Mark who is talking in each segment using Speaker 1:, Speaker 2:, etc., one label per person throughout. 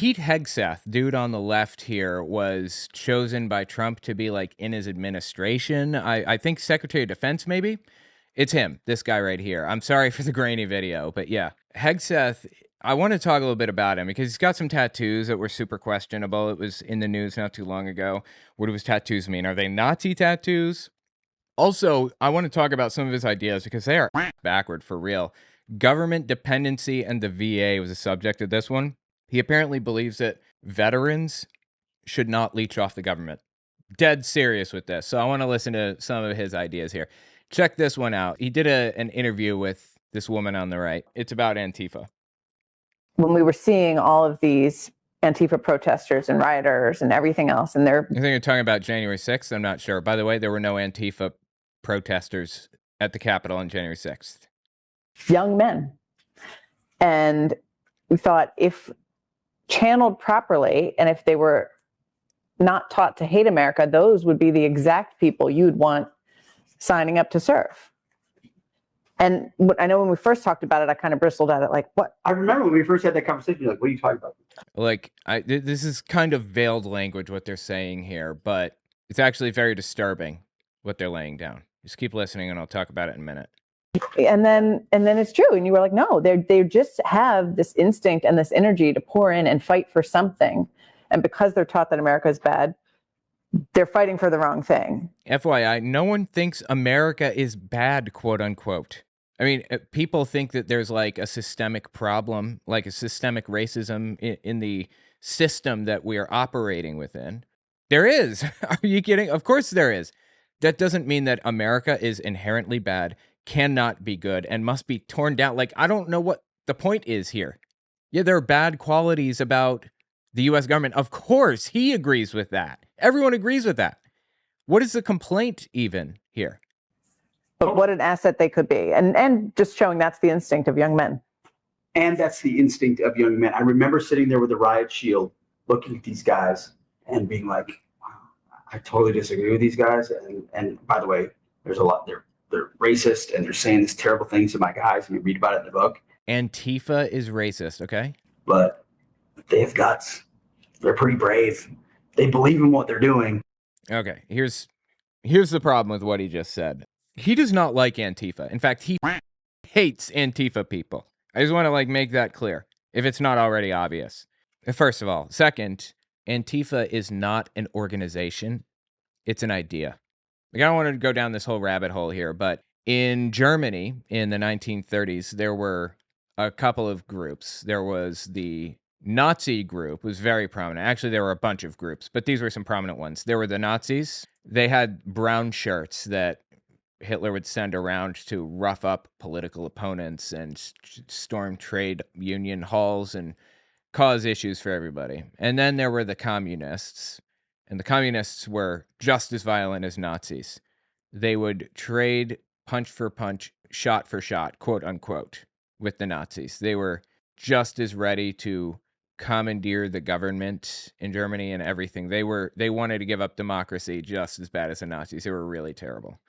Speaker 1: Pete Hegseth, dude on the left here, was chosen by Trump to be like in his administration. I think Secretary of Defense, maybe. It's him, this guy right here. I'm sorry for the grainy video, but yeah. Hegseth, I want to talk a little bit about him because he's got some tattoos that were super questionable. It was in the news not too long ago. What do his tattoos mean? Are they Nazi tattoos? Also, I want to talk about some of his ideas because they are backward for real. Government dependency and the VA was the subject of this one. He apparently believes that veterans should not leech off the government. Dead serious with this. So I want to listen to some of his ideas here. Check this one out. He did an interview with this woman on the right. It's about Antifa.
Speaker 2: When we were seeing all of these Antifa protesters and rioters and everything else, and they're...
Speaker 1: I think you're talking about January 6th. I'm not sure. By the way, there were no Antifa protesters at the Capitol on January 6th.
Speaker 2: Young men. And we thought if channeled properly, and if they were not taught to hate America, those would be the exact people you'd want signing up to serve. And I know when we first talked about it, I kind of bristled at it, like, what?
Speaker 3: I remember when we first had that conversation, you're like, what are you talking about?
Speaker 1: Like, this is kind of veiled language, what they're saying here, but it's actually very disturbing what they're laying down. Just keep listening and I'll talk about it in a minute.
Speaker 2: And then it's true. And you were like, no, they just have this instinct and this energy to pour in and fight for something. And because they're taught that America is bad, they're fighting for the wrong thing.
Speaker 1: FYI, no one thinks America is bad, quote unquote. I mean, people think that there's like a systemic problem, like a systemic racism in the system that we are operating within. There is. Are you kidding? Of course there is. That doesn't mean that America is inherently bad, cannot be good, and must be torn down. Like, I don't know what the point is here. Yeah, there are bad qualities about the U.S. government. Of course, he agrees with that. Everyone agrees with that. What is the complaint even here?
Speaker 2: But what an asset they could be. And just showing that's the instinct of young men.
Speaker 3: And that's the instinct of young men. I remember sitting there with a riot shield, looking at these guys and being like, wow, I totally disagree with these guys. And by the way, there's a lot, they're racist and they're saying these terrible things to my guys. And you read about it in the book.
Speaker 1: Antifa is racist, okay?
Speaker 3: But they have guts. They're pretty brave. They believe in what they're doing.
Speaker 1: Okay, here's the problem with what he just said. He does not like Antifa. In fact, he hates Antifa people. I just want to like make that clear, if it's not already obvious. First of all. Second, Antifa is not an organization. It's an idea. Like, I don't want to go down this whole rabbit hole here, but in Germany in the 1930s, there were a couple of groups. There was the Nazi group, was very prominent. Actually, there were a bunch of groups, but these were some prominent ones. There were the Nazis. They had brown shirts that Hitler would send around to rough up political opponents and storm trade union halls and cause issues for everybody. And then there were the communists, and the communists were just as violent as Nazis. They would trade punch for punch, shot for shot, quote unquote, with the Nazis. They were just as ready to commandeer the government in Germany and everything. They wanted to give up democracy just as bad as the Nazis. They were really terrible.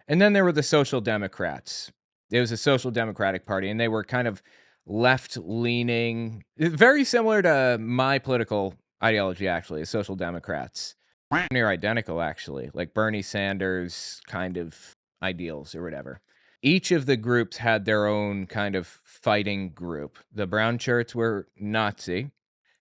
Speaker 1: And then there were the Social Democrats. It was a Social Democratic Party, and they were kind of left-leaning, very similar to my political ideology, actually, Social Democrats. Near identical, actually, like Bernie Sanders kind of ideals or whatever. Each of the groups had their own kind of fighting group. The brown shirts were Nazi.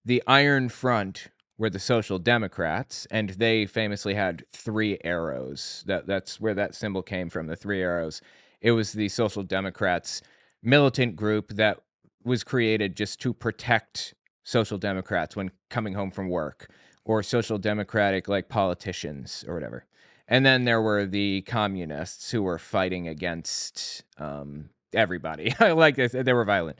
Speaker 1: The Iron Front were the Social Democrats, and they famously had 3 arrows. That's where that symbol came from, the 3 arrows. It was the Social Democrats militant group that was created just to protect Social Democrats when coming home from work, or Social Democratic like politicians or whatever. And then there were the communists who were fighting against everybody. Like this, they were violent.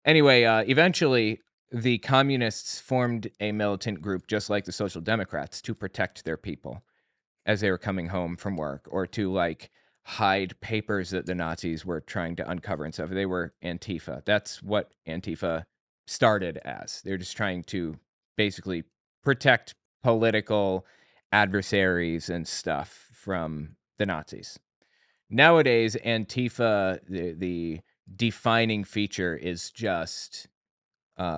Speaker 1: Anyway, eventually the communists formed a militant group just like the Social Democrats to protect their people as they were coming home from work, or to like hide papers that the Nazis were trying to uncover and stuff. They were Antifa. That's what Antifa started as. They're just trying to basically protect political adversaries and stuff from the Nazis. Nowadays, Antifa, the defining feature is just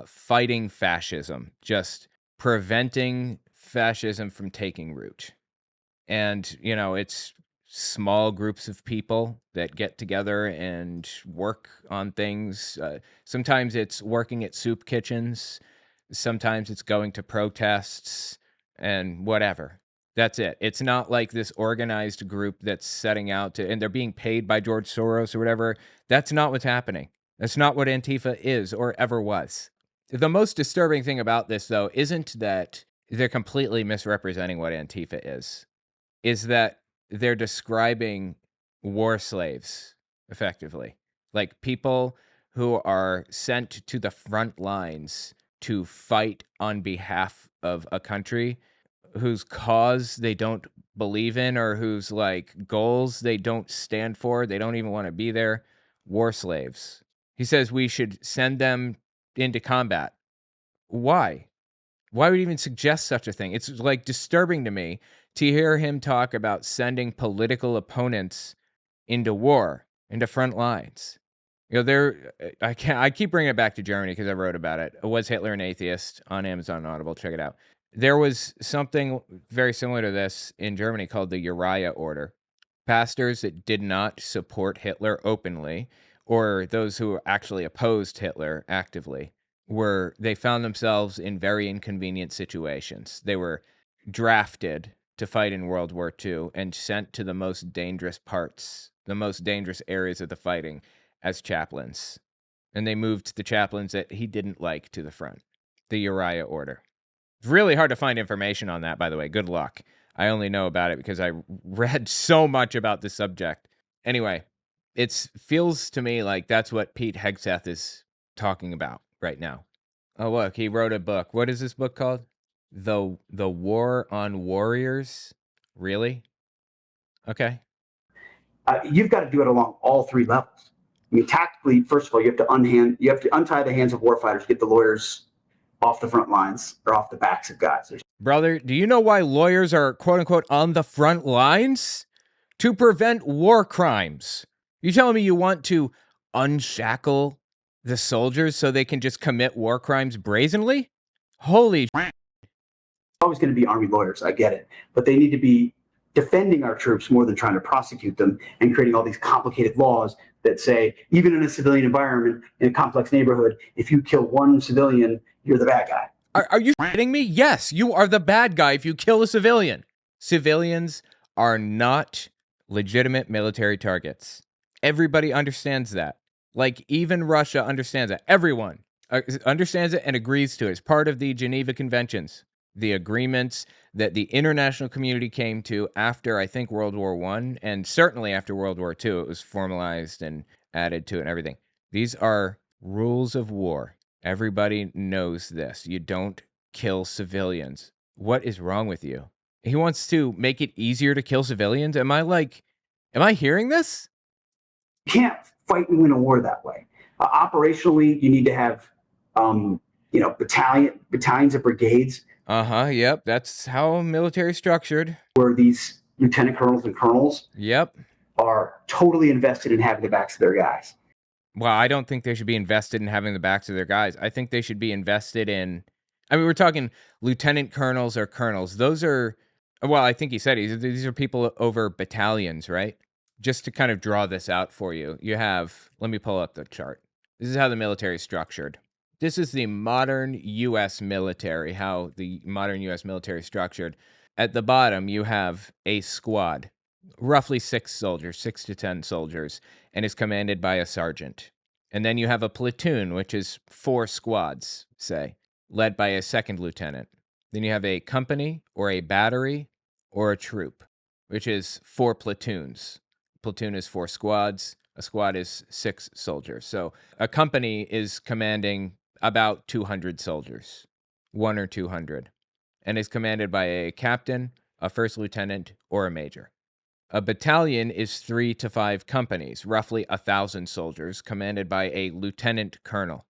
Speaker 1: fighting fascism, just preventing fascism from taking root. And, it's small groups of people that get together and work on things. Sometimes it's working at soup kitchens. Sometimes it's going to protests and whatever. That's it. It's not like this organized group that's setting out to, and they're being paid by George Soros or whatever. That's not what's happening. That's not what Antifa is or ever was. The most disturbing thing about this, though, isn't that they're completely misrepresenting what Antifa is that they're describing war slaves, effectively. Like people who are sent to the front lines to fight on behalf of a country whose cause they don't believe in or whose goals they don't stand for. They don't even want to be there. War slaves. He says we should send them into combat. Why? Why would he even suggest such a thing? It's disturbing to me to hear him talk about sending political opponents into war, into front lines. I keep bringing it back to Germany because I wrote about it. Was Hitler an atheist? On Amazon Audible, check it out. There was something very similar to this in Germany called the Uriah Order. Pastors that did not support Hitler openly, or those who actually opposed Hitler actively, they found themselves in very inconvenient situations. They were drafted to fight in World War II and sent to the most dangerous parts, the most dangerous areas of the fighting as chaplains. And they moved the chaplains that he didn't like to the front. The Uriah Order. It's really hard to find information on that, by the way. Good luck. I only know about it because I read so much about the subject. Anyway, it feels to me like that's what Pete Hegseth is talking about right now. Oh, look, he wrote a book. What is this book called? The War on Warriors? Really? Okay.
Speaker 3: You've got to do it along all three levels. I mean, tactically, first of all, you have to untie the hands of warfighters, get the lawyers off the front lines or off the backs of guys.
Speaker 1: Brother, do you know why lawyers are quote unquote on the front lines? To prevent war crimes. You telling me you want to unshackle the soldiers so they can just commit war crimes brazenly? Holy
Speaker 3: Always going to be Army lawyers, I get it, but they need to be defending our troops more than trying to prosecute them and creating all these complicated laws that say, even in a civilian environment, in a complex neighborhood, if you kill one civilian, you're the bad guy.
Speaker 1: Are you kidding me? Yes, you are the bad guy if you kill a civilian. Civilians are not legitimate military targets. Everybody understands that. Even Russia understands that. Everyone understands it and agrees to it. It's part of the Geneva Conventions, the agreements that the international community came to after, I think, World War I, and certainly after World War II. It was formalized and added to it and everything. These are rules of war. Everybody knows this. You don't kill civilians. What is wrong with you? He wants to make it easier to kill civilians? Am I hearing this?
Speaker 3: You can't fight and win a war that way. Operationally, you need to have, battalions of brigades.
Speaker 1: Yep. That's how military is structured.
Speaker 3: Where these lieutenant colonels and colonels
Speaker 1: Yep.
Speaker 3: are totally invested in having the backs of their guys.
Speaker 1: Well, I don't think they should be invested in having the backs of their guys. I think they should be invested in, we're talking lieutenant colonels or colonels. Those are, well, I think he said these are people over battalions, right? Just to kind of draw this out for you, let me pull up the chart. This is how the military is structured. This is the modern U.S. military, how the modern U.S. military is structured. At the bottom, you have a squad, roughly 6 to 10 soldiers, and is commanded by a sergeant. And then you have a platoon, which is 4 squads, say, led by a second lieutenant. Then you have a company or a battery or a troop, which is 4 platoons. Platoon is 4 squads. A squad is 6 soldiers. So a company is commanding about 200 soldiers, 1 or 200, and is commanded by a captain, a first lieutenant, or a major. A battalion is 3 to 5 companies, roughly 1,000 soldiers, commanded by a lieutenant colonel.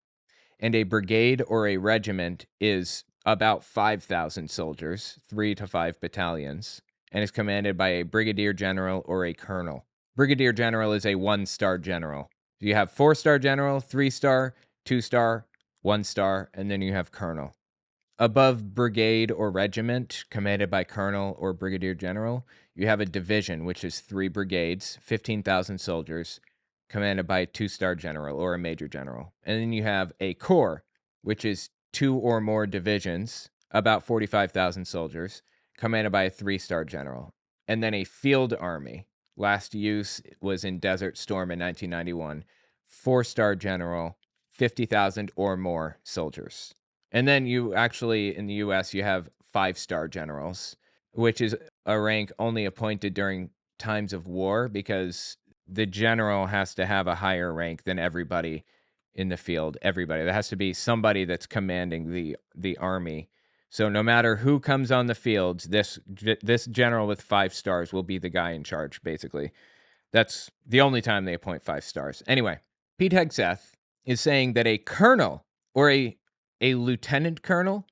Speaker 1: And a brigade or a regiment is about 5,000 soldiers, 3 to 5 battalions, and is commanded by a brigadier general or a colonel. Brigadier general is a 1-star general. You have 4-star general, 3-star, 2-star, 1 star, and then you have colonel. Above brigade or regiment, commanded by colonel or brigadier general, you have a division, which is 3 brigades, 15,000 soldiers, commanded by a 2-star general or a major general. And then you have a corps, which is 2 or more divisions, about 45,000 soldiers, commanded by a 3-star general. And then a field army. Last use was in Desert Storm in 1991. 4-star general, 50,000 or more soldiers. And then you actually, in the US, you have 5-star generals, which is a rank only appointed during times of war because the general has to have a higher rank than everybody in the field. Everybody. There has to be somebody that's commanding the army. So no matter who comes on the field, this general with 5 stars will be the guy in charge, basically. That's the only time they appoint 5 stars. Anyway, Pete Hegseth is saying that a colonel or a lieutenant colonel,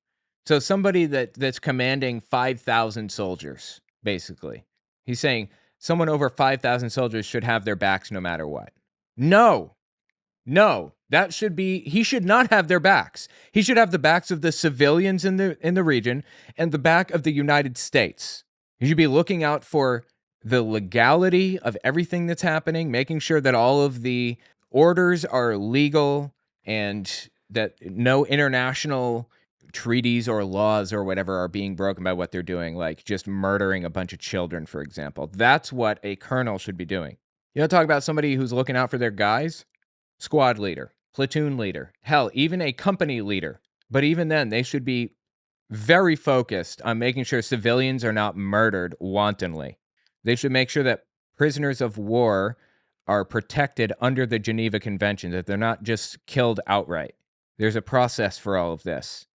Speaker 1: so somebody that's commanding 5,000 soldiers, basically. He's saying someone over 5,000 soldiers should have their backs no matter what. No, he should not have their backs. He should have the backs of the civilians in the region and the back of the United States. He should be looking out for the legality of everything that's happening, making sure that all of the orders are legal and that no international treaties or laws or whatever are being broken by what they're doing, like just murdering a bunch of children, for example. That's what a colonel should be doing. You know, talk about somebody who's looking out for their guys? Squad leader, platoon leader, hell, even a company leader. But even then, they should be very focused on making sure civilians are not murdered wantonly. They should make sure that prisoners of war are protected under the Geneva Convention, that they're not just killed outright. There's a process for all of this.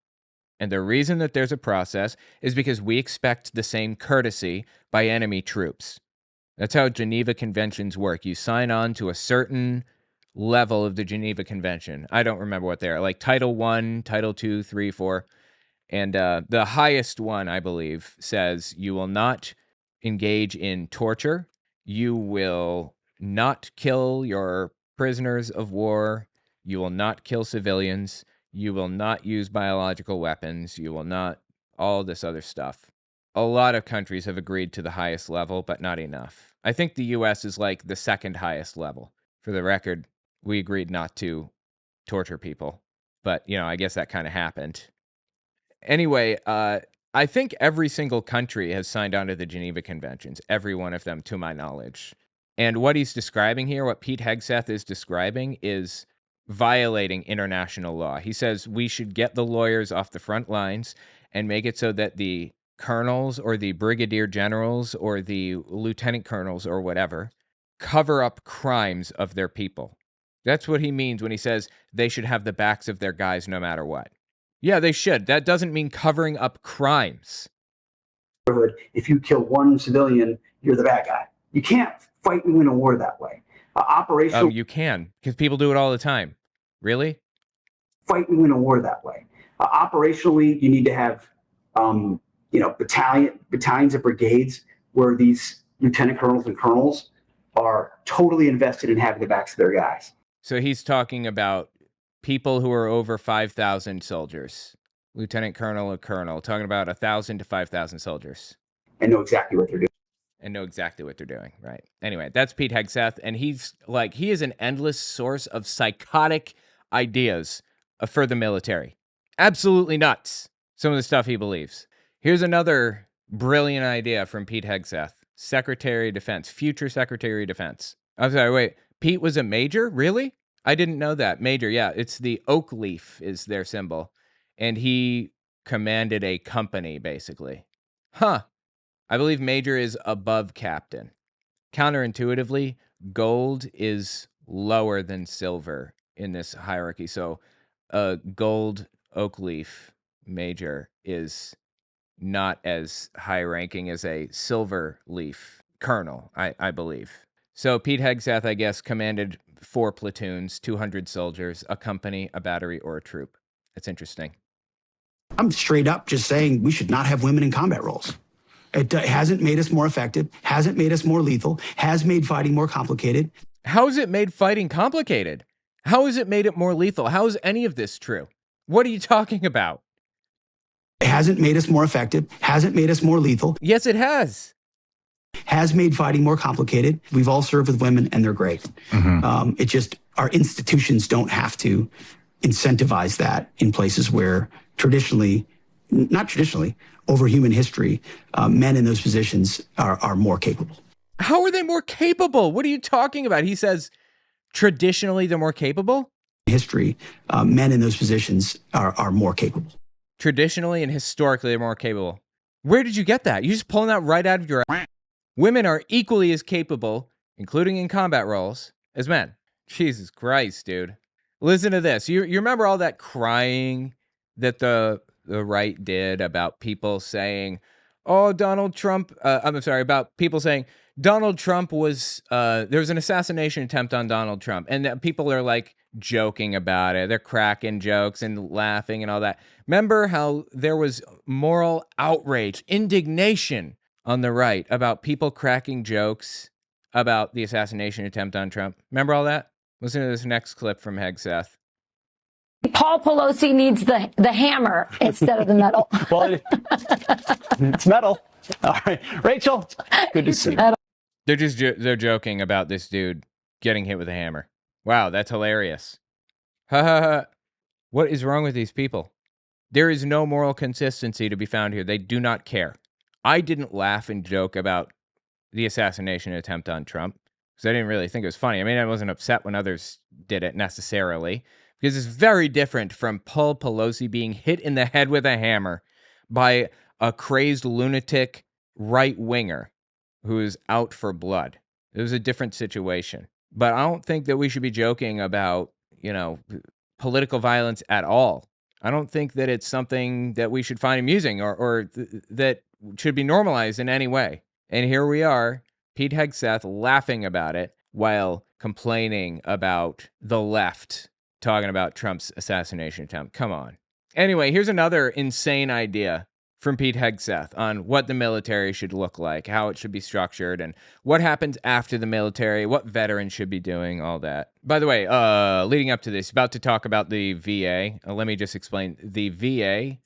Speaker 1: And the reason that there's a process is because we expect the same courtesy by enemy troops. That's how Geneva Conventions work. You sign on to a certain level of the Geneva Convention. I don't remember what they are, like Title I, Title II, 3, 4. And the highest one, I believe, says you will not engage in torture. You will not kill your prisoners of war. You will not kill civilians. You will not use biological weapons. You will not, all this other stuff. A lot of countries have agreed to the highest level, but not enough. I think the US is like the second highest level. For the record, we agreed not to torture people. But, you know, I guess that kind of happened. Anyway, I think every single country has signed on to the Geneva Conventions, every one of them, to my knowledge. And what he's describing here, what Pete Hegseth is describing, is violating international law. He says we should get the lawyers off the front lines and make it so that the colonels or the brigadier generals or the lieutenant colonels or whatever cover up crimes of their people. That's what he means when he says they should have the backs of their guys no matter what. Yeah, they should. That doesn't mean covering up crimes.
Speaker 3: If you kill one civilian, you're the bad guy. You can't fight and win a war that way. Operational.
Speaker 1: You can, because people do it all the time. Really?
Speaker 3: Fight and win a war that way. Operationally, you need to have, battalions and brigades where these lieutenant colonels and colonels are totally invested in having the backs of their guys.
Speaker 1: So he's talking about people who are over 5,000 soldiers, lieutenant colonel or colonel, talking about 1,000 to 5,000 soldiers.
Speaker 3: And know exactly what they're doing. Right. Anyway, that's Pete Hegseth, and he is an endless source of psychotic ideas for the military. Absolutely nuts, some of the stuff he believes. Here's another brilliant idea from Pete Hegseth, Secretary of Defense, future Secretary of Defense. I'm sorry, wait, Pete was a major? Really? I didn't know that. Major, yeah, it's the oak leaf is their symbol. And he commanded a company, basically. Huh. I believe major is above captain. Counterintuitively, gold is lower than silver in this hierarchy. So a gold oak leaf major is not as high ranking as a silver leaf colonel, I believe. So Pete Hegseth, I guess, commanded 4 platoons, 200 soldiers, a company, a battery, or a troop. It's interesting.
Speaker 4: I'm straight up just saying we should not have women in combat roles. It hasn't made us more effective, hasn't made us more lethal, has made fighting more complicated.
Speaker 1: How has it made fighting complicated? How has it made it more lethal? How is any of this true? What are you talking about?
Speaker 4: It hasn't made us more effective, hasn't made us more lethal,
Speaker 1: Yes, it has.
Speaker 4: has made fighting more complicated. We've all served with women, and they're great. It just, our institutions don't have to incentivize that in places where traditionally, not traditionally, over human history, men in those positions are more capable.
Speaker 1: How are they more capable? What are you talking about? He says traditionally they're more capable?
Speaker 4: History, men in those positions are more capable.
Speaker 1: Traditionally and historically they're more capable. Where did you get that? You just pulling that right out of your ass. Women are equally as capable, including in combat roles, as men. Jesus Christ, dude. Listen to this. You remember all that crying that the right did about people saying, oh, Donald Trump, I'm sorry, about people saying Donald Trump was, there was an assassination attempt on Donald Trump. And that people are like joking about it. They're cracking jokes and laughing and all that. Remember how there was moral outrage, indignation on the right about people cracking jokes about the assassination attempt on Trump? Remember all that? Listen to this next clip from Hegseth.
Speaker 5: Paul Pelosi needs the hammer instead of the metal.
Speaker 6: Well, it's metal. All right, Rachel, good to see you.
Speaker 1: They're joking about this dude getting hit with a hammer. Wow, that's hilarious. Ha ha ha. What is wrong with these people? There is no moral consistency to be found here. They do not care. I didn't laugh and joke about the assassination attempt on Trump because I didn't really think it was funny. I mean, I wasn't upset when others did it necessarily, because it's very different from Paul Pelosi being hit in the head with a hammer by a crazed lunatic right-winger who is out for blood. It was a different situation. But I don't think that we should be joking about, political violence at all. I don't think that it's something that we should find amusing or that should be normalized in any way. And here we are, Pete Hegseth laughing about it while complaining about the left talking about Trump's assassination attempt. Come on. Anyway, here's another insane idea from Pete Hegseth on what the military should look like, how it should be structured, and what happens after the military, what veterans should be doing, all that. By the way, leading up to this, about to talk about the VA. Let me just explain. The VA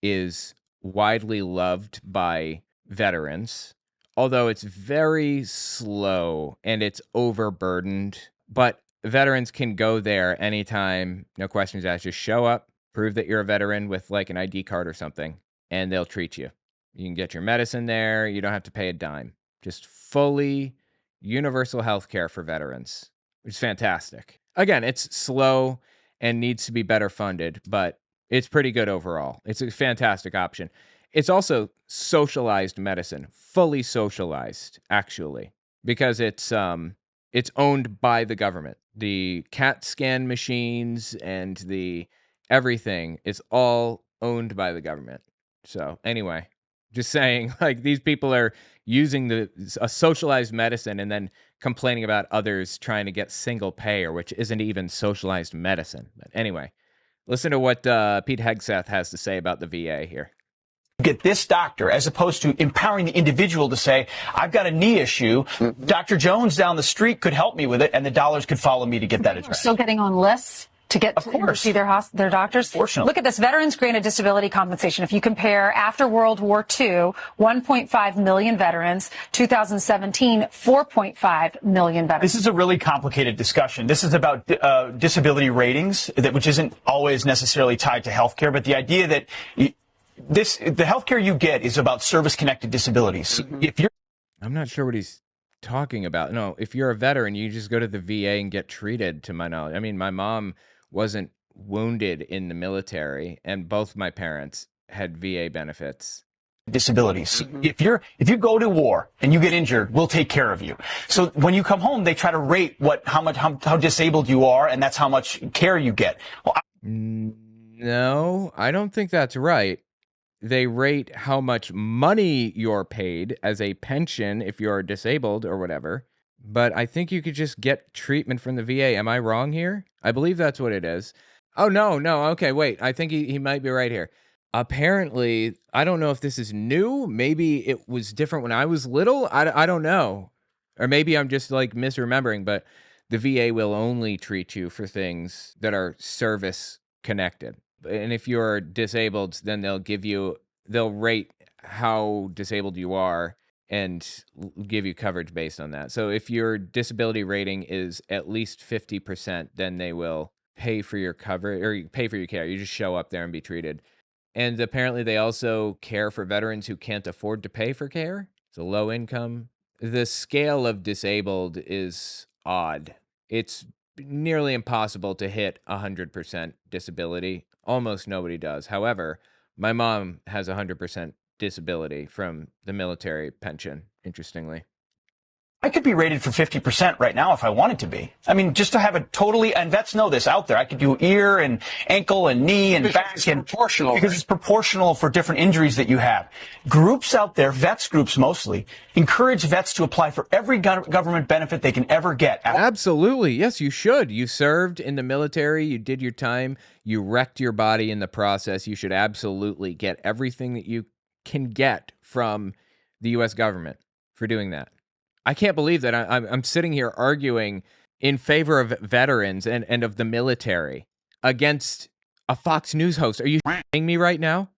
Speaker 1: is widely loved by veterans, although it's very slow and it's overburdened. But veterans can go there anytime, no questions asked. Just show up, prove that you're a veteran with like an ID card or something, and they'll treat you. You can get your medicine there. You don't have to pay a dime. Just fully universal health care for veterans, which is fantastic. Again, it's slow and needs to be better funded, but it's pretty good overall. It's a fantastic option. It's also socialized medicine, fully socialized, actually, because it's owned by the government. The CAT scan machines and the everything is all owned by the government. So anyway, just saying, like, these people are using a socialized medicine and then complaining about others trying to get single payer, which isn't even socialized medicine. But anyway, listen to what Pete Hegseth has to say about the VA here.
Speaker 6: Get this doctor, as opposed to empowering the individual to say, I've got a knee issue. Dr. Jones down the street could help me with it, and the dollars could follow me to get that addressed.
Speaker 5: Still getting on lists to get to see their doctors.
Speaker 6: Fortunately.
Speaker 5: Look at this. Veterans granted disability compensation. If you compare after World War II, 1.5 million veterans, 2017, 4.5 million veterans.
Speaker 6: This is a really complicated discussion. This is about disability ratings, which isn't always necessarily tied to healthcare, but the idea that the healthcare you get is about service-connected disabilities. If you're,
Speaker 1: I'm not sure what he's talking about. No, if you're a veteran, you just go to the VA and get treated, to my knowledge. I mean, my mom wasn't wounded in the military, and both my parents had VA benefits.
Speaker 6: Disabilities. If you go to war and you get injured, we'll take care of you. So when you come home, they try to rate how disabled you are, and that's how much care you get. Well,
Speaker 1: no, I don't think that's right. They rate how much money you're paid as a pension if you're disabled or whatever. But I think you could just get treatment from the VA. Am I wrong here? I believe that's what it is. Oh, no. Okay, wait. I think he might be right here. Apparently, I don't know if this is new. Maybe it was different when I was little. I don't know. Or maybe I'm just like misremembering, but the VA will only treat you for things that are service connected. And if you're disabled, then they'll rate how disabled you are and give you coverage based on that. So if your disability rating is at least 50%, then they will pay for your coverage or pay for your care. You just show up there and be treated. And apparently they also care for veterans who can't afford to pay for care. It's a low income. The scale of disabled is odd. It's nearly impossible to hit 100% disability. Almost nobody does. However, my mom has 100% disability from the military pension, interestingly.
Speaker 6: I could be rated for 50% right now if I wanted to be. I mean, just to have a totally, and vets know this out there, I could do ear and ankle and knee and back.
Speaker 7: It's proportional.
Speaker 6: Because it's proportional for different injuries that you have. Groups out there, vets groups mostly, encourage vets to apply for every government benefit they can ever get.
Speaker 1: Absolutely. Yes, you should. You served in the military. You did your time. You wrecked your body in the process. You should absolutely get everything that you can get from the U.S. government for doing that. I can't believe that I'm sitting here arguing in favor of veterans and of the military against a Fox News host. Are you kidding me right now?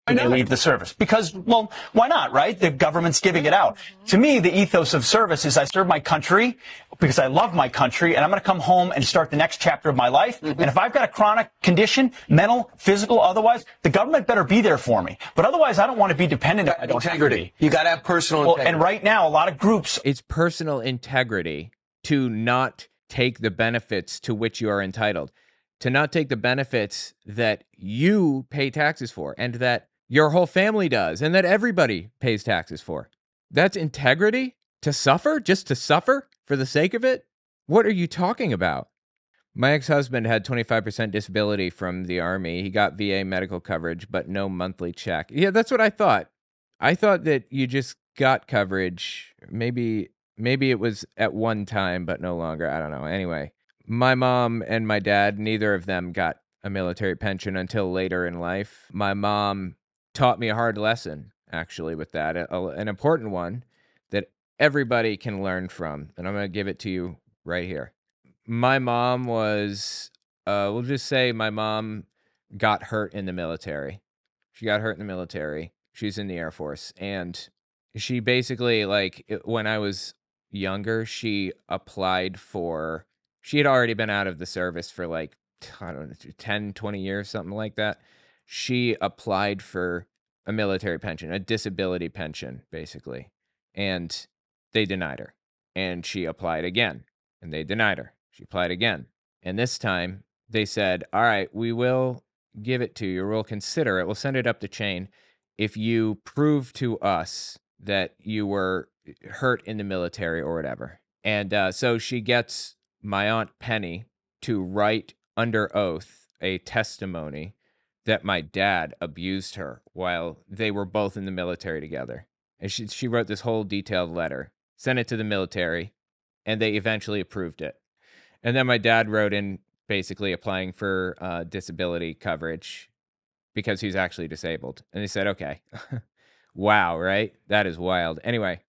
Speaker 6: They leave the service because, well, why not, right? The government's giving it out. To me, the ethos of service is I serve my country because I love my country, and I'm going to come home and start the next chapter of my life. And if I've got a chronic condition, mental, physical, otherwise, the government better be there for me. But otherwise, I don't want to be dependent on
Speaker 7: integrity. You got to have personal integrity.
Speaker 6: And right now, a lot of groups.
Speaker 1: It's personal integrity to not take the benefits to which you are entitled, to not take the benefits that you pay taxes for and that your whole family does, and that everybody pays taxes for. That's integrity? To suffer? Just to suffer for the sake of it? What are you talking about? My ex-husband had 25% disability from the Army. He got VA medical coverage, but no monthly check. Yeah, that's what I thought. I thought that you just got coverage. Maybe it was at one time, but no longer. I don't know. Anyway, my mom and my dad, neither of them got a military pension until later in life. My mom taught me a hard lesson, actually, with that, an important one that everybody can learn from, and I'm going to give it to you right here. My mom was, we'll just say my mom got hurt in the military. She got hurt in the military. She's in the Air Force, and she basically, when I was younger, she applied for, she had already been out of the service for I don't know, 10, 20 years, something like that. She applied for a military pension, a disability pension, basically. And they denied her. And she applied again. And they denied her. She applied again. And this time, they said, all right, we will give it to you. We'll consider it. We'll send it up the chain if you prove to us that you were hurt in the military or whatever. And so she gets my Aunt Penny to write under oath a testimony that my dad abused her while they were both in the military together. And she wrote this whole detailed letter, sent it to the military, and they eventually approved it. And then my dad wrote in basically applying for disability coverage because he's actually disabled. And they said, okay. Wow, right? That is wild. Anyway,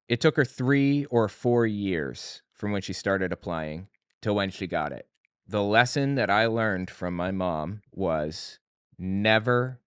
Speaker 1: it took her 3 or 4 years from when she started applying to when she got it. The lesson that I learned from my mom was never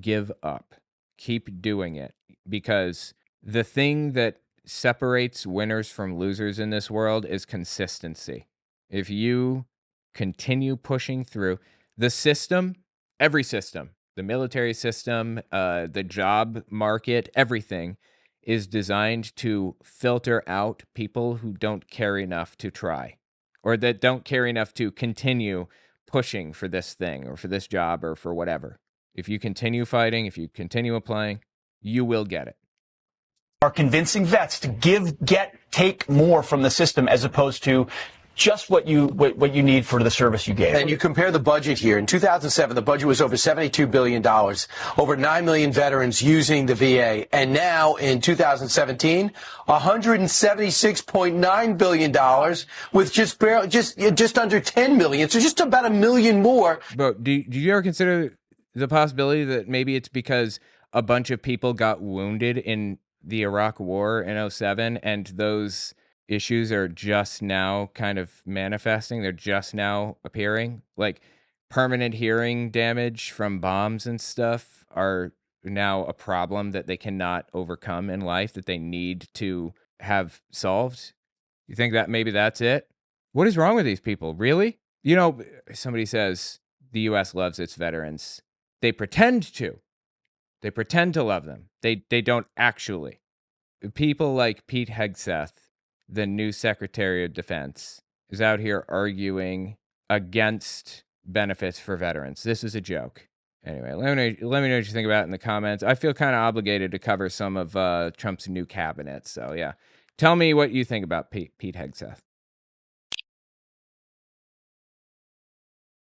Speaker 1: give up. Keep doing it, because the thing that separates winners from losers in this world is consistency. If you continue pushing through the system, every system, the military system, the job market, everything is designed to filter out people who don't care enough to try, or that don't care enough to continue pushing for this thing or for this job or for whatever. If you continue fighting, if you continue applying, you will get it.
Speaker 6: Are convincing vets to take more from the system as opposed to just what you need for the service you gave.
Speaker 7: And you compare the budget here. In 2007, the budget was over $72 billion, over 9 million veterans using the VA. And now in 2017, $176.9 billion with just under 10 million. So just about 1 million more.
Speaker 1: But do you ever consider the possibility that maybe it's because a bunch of people got wounded in the Iraq War in 2007 and those issues are just now kind of manifesting? They're just now appearing. Like, permanent hearing damage from bombs and stuff are now a problem that they cannot overcome in life, that they need to have solved? You think that maybe that's it? What is wrong with these people? Really? You know, somebody says the U.S. loves its veterans. They pretend to. They pretend to love them. They don't actually. People like Pete Hegseth, the new Secretary of Defense, is out here arguing against benefits for veterans. This is a joke. Anyway, let me know what you think about it in the comments. I feel kind of obligated to cover some of Trump's new cabinet. So, yeah. Tell me what you think about Pete Hegseth.